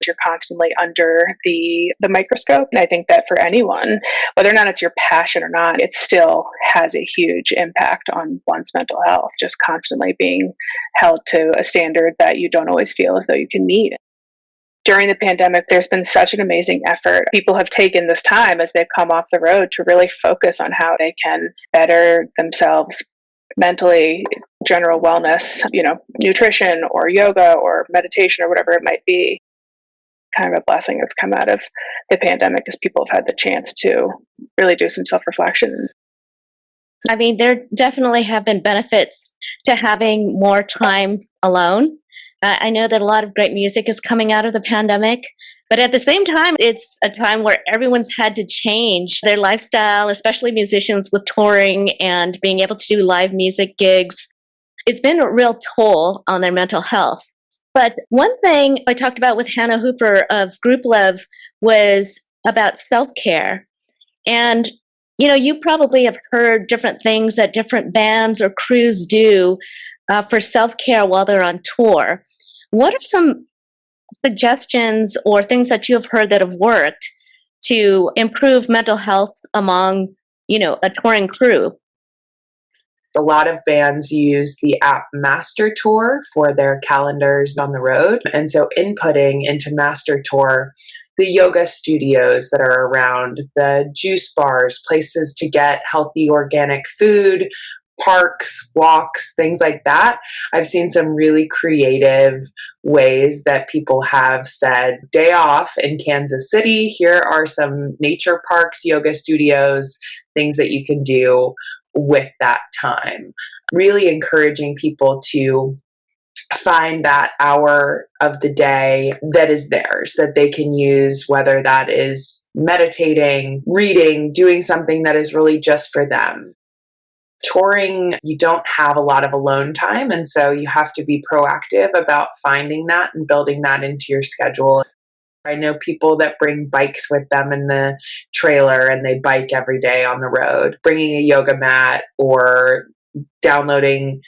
You're constantly under the microscope. And I think that for anyone, whether or not it's your passion or not, it still has a huge impact on one's mental health, just constantly being held to a standard that you don't always feel as though you can meet. During the pandemic, there's been such an amazing effort. People have taken this time as they've come off the road to really focus on how they can better themselves mentally, general wellness, you know, nutrition or yoga or meditation or whatever it might be. Kind of a blessing that's come out of the pandemic, as people have had the chance to really do some self-reflection. I mean, there definitely have been benefits to having more time alone. I know that a lot of great music is coming out of the pandemic, but at the same time, it's a time where everyone's had to change their lifestyle, especially musicians with touring and being able to do live music gigs. It's been a real toll on their mental health. But one thing I talked about with Hannah Hooper of Grouplove was about self-care. And, you know, you probably have heard different things that different bands or crews do for self-care while they're on tour. What are some suggestions or things that you have heard that have worked to improve mental health among, you know, a touring crew? A lot of bands use the app Master Tour for their calendars on the road. And so inputting into Master Tour, the yoga studios that are around, the juice bars, places to get healthy organic food, parks, walks, things like that. I've seen some really creative ways that people have said, day off in Kansas City, here are some nature parks, yoga studios, things that you can do with that time. Really encouraging people to find that hour of the day that is theirs, that they can use, whether that is meditating, reading, doing something that is really just for them. Touring, you don't have a lot of alone time, and so you have to be proactive about finding that and building that into your schedule. I know people that bring bikes with them in the trailer and they bike every day on the road, bringing a yoga mat or downloading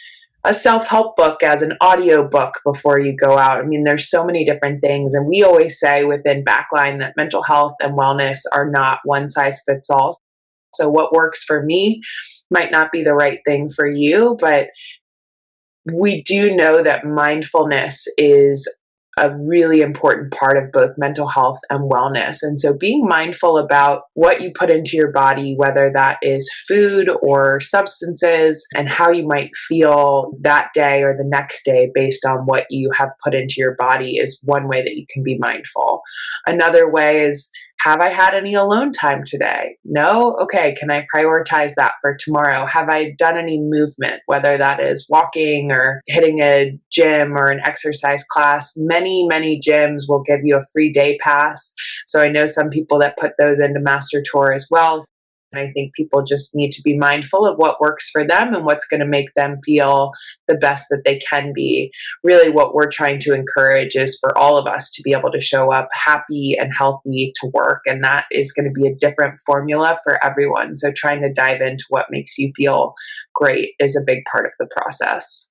a self-help book as an audio book before you go out. I mean, there's so many different things. And we always say within Backline that mental health and wellness are not one size fits all. So what works for me might not be the right thing for you, but we do know that mindfulness is a really important part of both mental health and wellness. And so being mindful about what you put into your body, whether that is food or substances, and how you might feel that day or the next day based on what you have put into your body is one way that you can be mindful. Another way is, have I had any alone time today? No? Okay, can I prioritize that for tomorrow? Have I done any movement, whether that is walking or hitting a gym or an exercise class? Many gyms will give you a free day pass. So I know some people that put those into Master Tour as well. And I think people just need to be mindful of what works for them and what's going to make them feel the best that they can be. Really, what we're trying to encourage is for all of us to be able to show up happy and healthy to work. And that is going to be a different formula for everyone. So trying to dive into what makes you feel great is a big part of the process.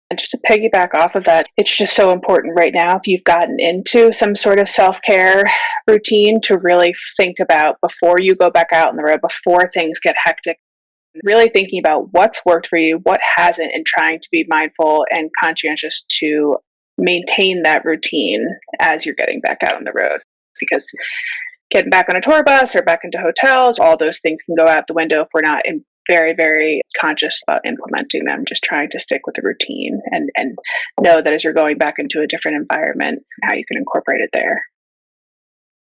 And just to piggyback off of that, it's just so important right now, if you've gotten into some sort of self-care routine, to really think about before you go back out on the road, before things get hectic, really thinking about what's worked for you, what hasn't, and trying to be mindful and conscientious to maintain that routine as you're getting back out on the road. Because getting back on a tour bus or back into hotels, all those things can go out the window if we're not very, very conscious about implementing them, just trying to stick with the routine and know that as you're going back into a different environment, how you can incorporate it there.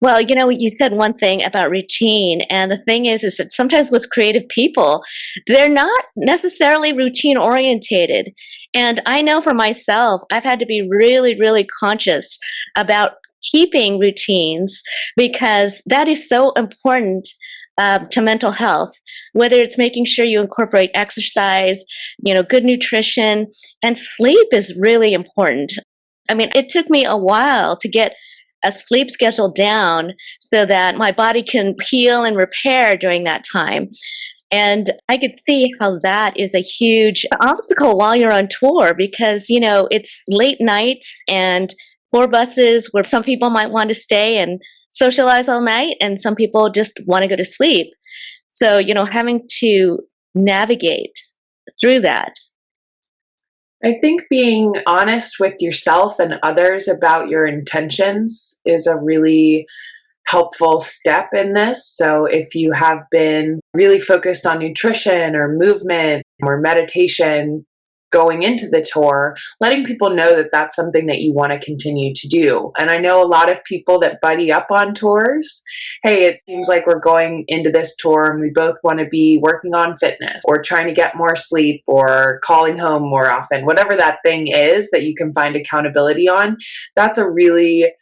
Well, you said one thing about routine, and the thing is that sometimes with creative people, they're not necessarily routine orientated. And I know for myself, I've had to be really, really conscious about keeping routines, because that is so important to mental health, whether it's making sure you incorporate exercise, good nutrition, and sleep is really important. I mean, it took me a while to get a sleep schedule down so that my body can heal and repair during that time. And I could see how that is a huge obstacle while you're on tour, because, it's late nights and tour buses where some people might want to stay and socialize all night, and some people just want to go to sleep. So, having to navigate through that. I think being honest with yourself and others about your intentions is a really helpful step in this. So if you have been really focused on nutrition or movement or meditation going into the tour, letting people know that that's something that you want to continue to do. And I know a lot of people that buddy up on tours. Hey, it seems like we're going into this tour and we both want to be working on fitness or trying to get more sleep or calling home more often, whatever that thing is that you can find accountability on. That's a really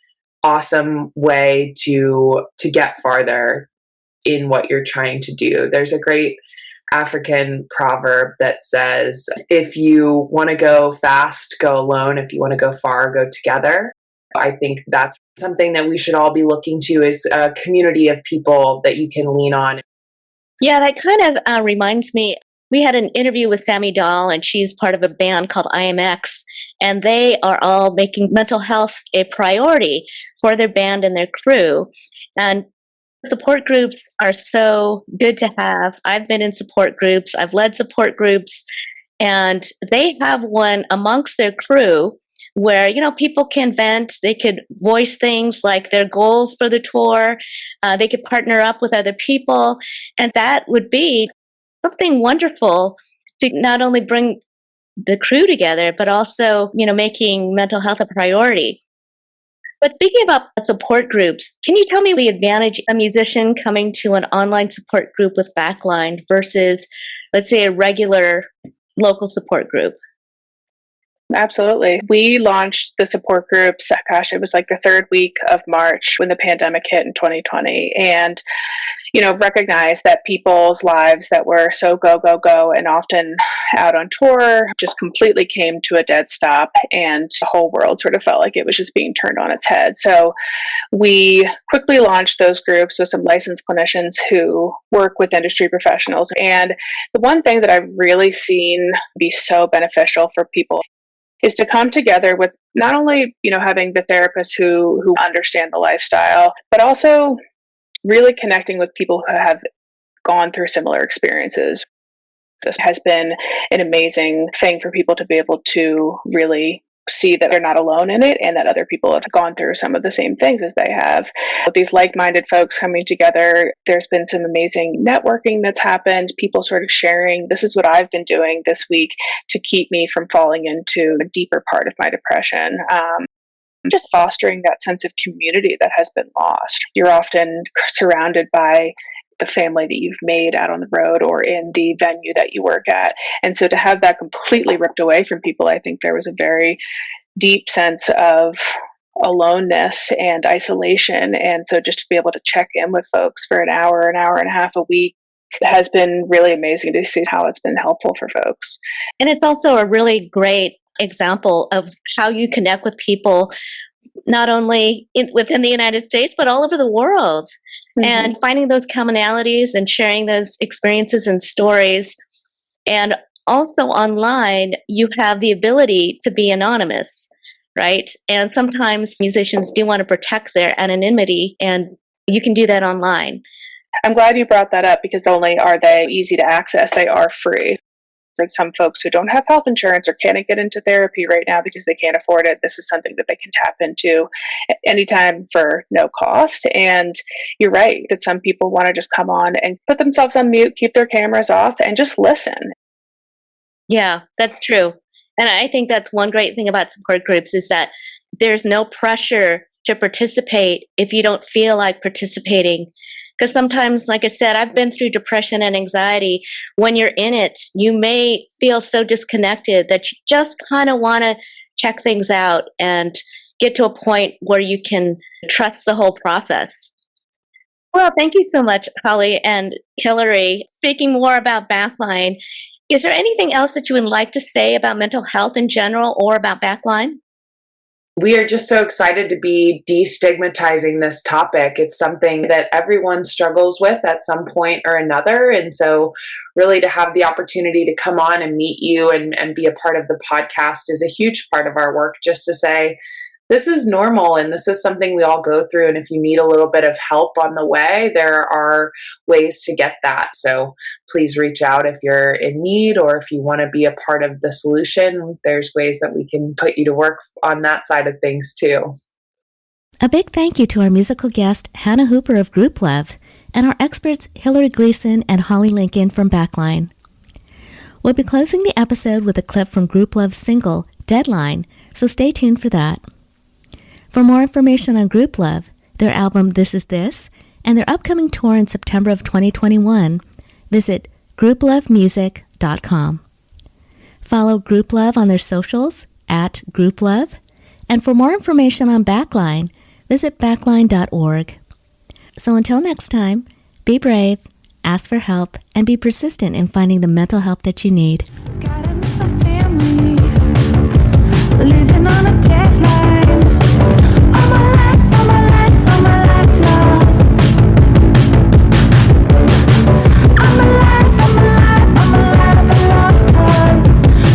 awesome way to get farther in what you're trying to do. There's a great African proverb that says, if you want to go fast, go alone. If you want to go far, go together. I think that's something that we should all be looking to, is a community of people that you can lean on. Yeah, that kind of reminds me, we had an interview with Sammy Dahl, and she's part of a band called IMX, and they are all making mental health a priority for their band and their crew. And support groups are so good to have. I've been in support groups. I've led support groups, and they have one amongst their crew where, people can vent. They could voice things like their goals for the tour. They could partner up with other people, and that would be something wonderful to not only bring the crew together, but also, making mental health a priority. But speaking about support groups, can you tell me the advantage a musician coming to an online support group with Backline versus let's say, a regular local support group? Absolutely. We launched the support groups, it was like the third week of March when the pandemic hit in 2020. And, recognized that people's lives that were so go, go, go and often out on tour just completely came to a dead stop, and the whole world sort of felt like it was just being turned on its head. So we quickly launched those groups with some licensed clinicians who work with industry professionals. And the one thing that I've really seen be so beneficial for people is to come together with not only, having the therapists who understand the lifestyle, but also really connecting with people who have gone through similar experiences. This has been an amazing thing for people to be able to really see that they're not alone in it, and that other people have gone through some of the same things as they have. With these like-minded folks coming together, there's been some amazing networking that's happened, people sort of sharing, this is what I've been doing this week to keep me from falling into a deeper part of my depression. Just fostering that sense of community that has been lost. You're often surrounded by the family that you've made out on the road or in the venue that you work at. And so to have that completely ripped away from people, I think there was a very deep sense of aloneness and isolation. And so just to be able to check in with folks for an hour and a half a week has been really amazing to see how it's been helpful for folks. And it's also a really great example of how you connect with people, not only within the United States, but all over the world. Mm-hmm. And finding those commonalities and sharing those experiences and stories. And also online, you have the ability to be anonymous, right? And sometimes musicians do want to protect their anonymity, and you can do that online. I'm glad you brought that up, because not only are they easy to access, they are free. For some folks who don't have health insurance or can't get into therapy right now because they can't afford it, this is something that they can tap into at any time for no cost. And you're right that some people want to just come on and put themselves on mute, keep their cameras off, and just listen. Yeah, that's true. And I think that's one great thing about support groups is that there's no pressure to participate if you don't feel like participating. Because sometimes, like I said, I've been through depression and anxiety. When you're in it, you may feel so disconnected that you just kind of want to check things out and get to a point where you can trust the whole process. Well, thank you so much, Hallie and Hilary. Speaking more about Backline, is there anything else that you would like to say about mental health in general or about Backline? We are just so excited to be destigmatizing this topic. It's something that everyone struggles with at some point or another. And so really to have the opportunity to come on and meet you and be a part of the podcast is a huge part of our work, just to say, this is normal and this is something we all go through. And if you need a little bit of help on the way, there are ways to get that. So please reach out if you're in need, or if you want to be a part of the solution, there's ways that we can put you to work on that side of things too. A big thank you to our musical guest, Hannah Hooper of Grouplove, and our experts, Hilary Gleason and Hallie Lincoln from Backline. We'll be closing the episode with a clip from Grouplove's single, Deadline, so stay tuned for that. For more information on Grouplove, their album This Is This, and their upcoming tour in September of 2021, visit grouplovemusic.com. Follow Grouplove on their socials at Grouplove, and for more information on Backline, visit backline.org. So until next time, be brave, ask for help, and be persistent in finding the mental help that you need. Living on a deadline. All my life lost. I'm alive, lost, 'cause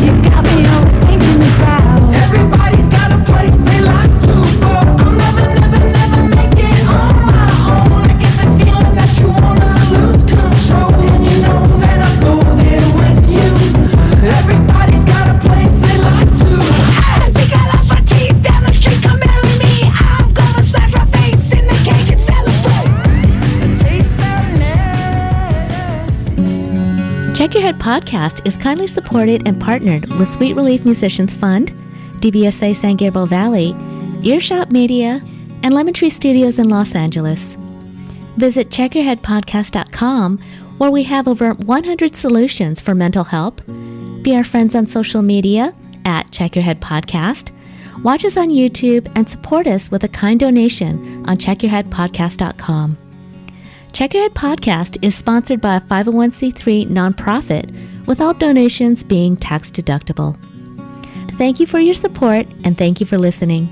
you got me overthinking the crowd. Everybody's got a place they like to go. I'll never make it on my own. I get the feeling that you wanna lose control, and you know that I'll go there with you. Everybody's got a place they like to. She got off my teeth down the street, come marry me. I'm gonna smash my face in the cake and celebrate. Taste that next. Check Your Head podcast is kindly supported and partnered with Sweet Relief Musicians Fund, DBSA San Gabriel Valley, Earshot Media, and Lemon Tree Studios in Los Angeles. Visit checkyourheadpodcast.com where we have over 100 solutions for mental health. Be our friends on social media at Check Your Head Podcast. Watch us on YouTube and support us with a kind donation on checkyourheadpodcast.com. Check Your Head Podcast is sponsored by a 501c3 nonprofit, with all donations being tax deductible. Thank you for your support, and thank you for listening.